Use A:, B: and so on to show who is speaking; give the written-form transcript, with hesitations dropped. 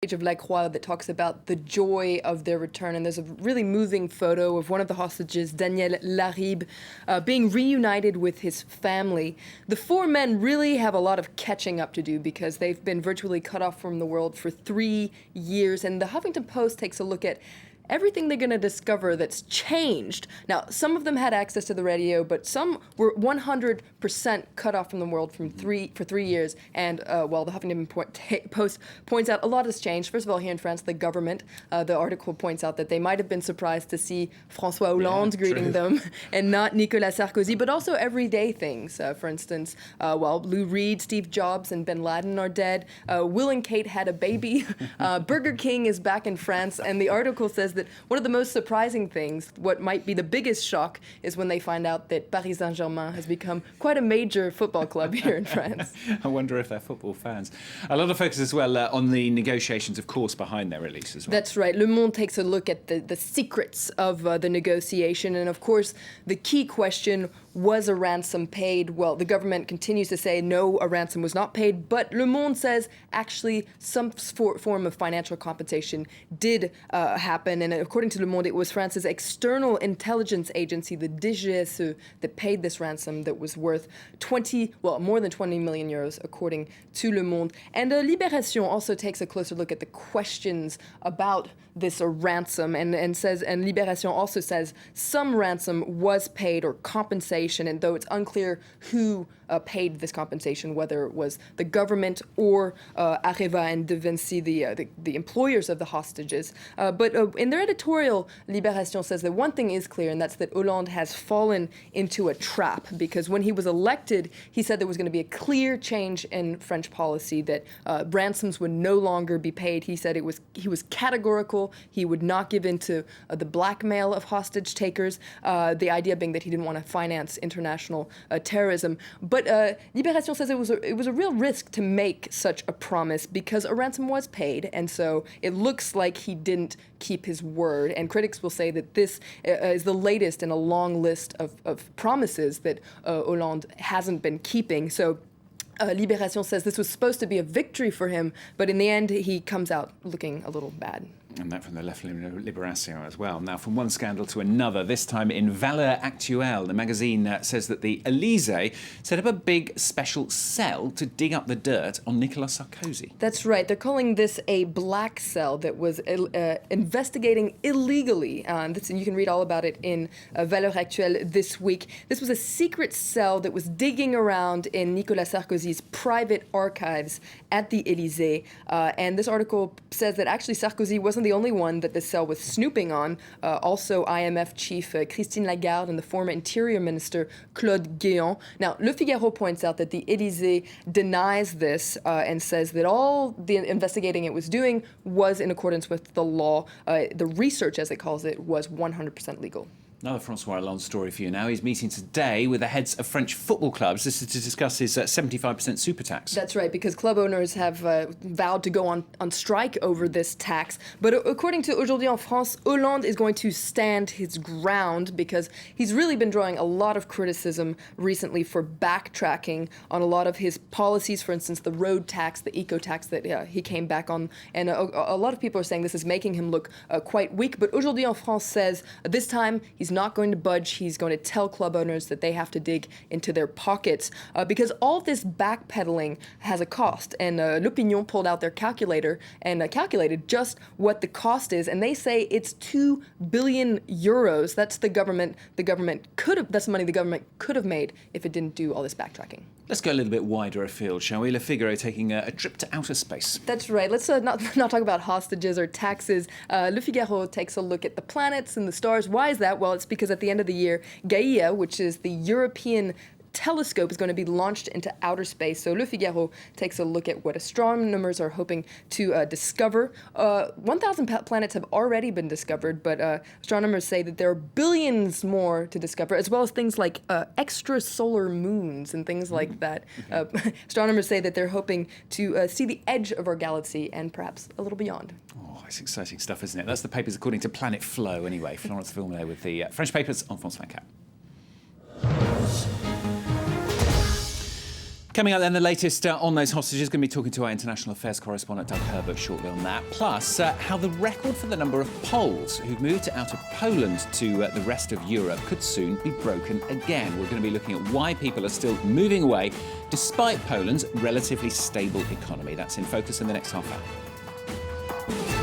A: page of La Croix that talks about the joy of their return. And there's a really moving photo of one of the hostages, Daniel Laribe, being reunited with his family. The four men really have a lot of catching up to do because they've been virtually cut off from the world for 3 years. And the Huffington Post takes a look at everything they're going to discover that's changed. Now, some of them had access to the radio, but some were 100% cut off from the world for 3 years. And while the Huffington Post points out a lot has changed. First of all, here in France, the government, the article points out that they might have been surprised to see François Hollande greeting them and not Nicolas Sarkozy, but also everyday things. For instance, while Lou Reed, Steve Jobs, and Bin Laden are dead, Will and Kate had a baby. Burger King is back in France, and the article says that one of the most surprising things, what might be the biggest shock, is when they find out that Paris Saint-Germain has become quite a major football club here in France.
B: I wonder if they're football fans. A lot of focus as well on the negotiations, of course, behind their release as well.
A: That's right. Le Monde takes a look at the secrets of the negotiation. And of course, the key question, was a ransom paid? Well, the government continues to say no, a ransom was not paid, but Le Monde says actually some form of financial compensation did happen. And according to Le Monde, it was France's external intelligence agency, the DGSE, that paid this ransom that was worth more than 20 million euros, according to Le Monde. And Libération also takes a closer look at the questions about this ransom and says, and Libération also says some ransom was paid or compensation, and though it's unclear who paid this compensation, whether it was the government or Areva and De Vinci, the employers of the hostages. But in their editorial, Libération says that one thing is clear, and that's that Hollande has fallen into a trap, because when he was elected, he said there was going to be a clear change in French policy, that ransoms would no longer be paid. He said he was categorical. He would not give in to the blackmail of hostage takers, the idea being that he didn't want to finance international terrorism. But Libération says it was a real risk to make such a promise because a ransom was paid, and so it looks like he didn't keep his word. And critics will say that this is the latest in a long list of promises that Hollande hasn't been keeping. So Libération says this was supposed to be a victory for him, but in the end, he comes out looking a little bad.
B: And that from the left Libération as well. Now, from one scandal to another, this time in Valeurs Actuelles, the magazine says that the Élysée set up a big special cell to dig up the dirt on Nicolas Sarkozy.
A: That's right. They're calling this a black cell that was investigating illegally. You can read all about it in Valeurs Actuelles this week. This was a secret cell that was digging around in Nicolas Sarkozy's private archives at the Élysée. And this article says that actually Sarkozy wasn't the only one that the cell was snooping on. Also, IMF chief Christine Lagarde and the former interior minister Claude Guéant. Now, Le Figaro points out that the Élysée denies this and says that all the investigating it was doing was in accordance with the law. The research, as it calls it, was 100% legal.
B: Another François Hollande story for you now. He's meeting today with the heads of French football clubs. This is to discuss his 75% super tax.
A: That's right, because club owners have vowed to go on strike over this tax. But according to Aujourd'hui en France, Hollande is going to stand his ground because he's really been drawing a lot of criticism recently for backtracking on a lot of his policies. For instance, the road tax, the eco tax that he came back on. And a lot of people are saying this is making him look quite weak. But Aujourd'hui en France says this time he's not going to budge. He's going to tell club owners that they have to dig into their pockets because all this backpedaling has a cost. And L'Opinion pulled out their calculator and calculated just what the cost is. And they say it's 2 billion euros. That's the money the government could have made if it didn't do all this backtracking.
B: Let's go a little bit wider afield, shall we? Le Figaro taking a trip to outer space.
A: That's right. Let's not talk about hostages or taxes. Le Figaro takes a look at the planets and the stars. Why is that? Well, it's because at the end of the year, Gaia, which is the European telescope, is going to be launched into outer space. So Le Figaro takes a look at what astronomers are hoping to discover. 1,000 planets have already been discovered, but astronomers say that there are billions more to discover, as well as things like extrasolar moons and things like that. Astronomers say that they're hoping to see the edge of our galaxy and perhaps a little beyond.
B: Oh, it's exciting stuff, isn't it? That's the papers according to Planet Flow, anyway. Florence Villeneuve with the French papers on France 24. Coming up then, the latest on those hostages. Going to be talking to our international affairs correspondent Doug Herbert shortly on that. Plus, how the record for the number of Poles who've moved out of Poland to the rest of Europe could soon be broken again. We're going to be looking at why people are still moving away despite Poland's relatively stable economy. That's in focus in the next half hour.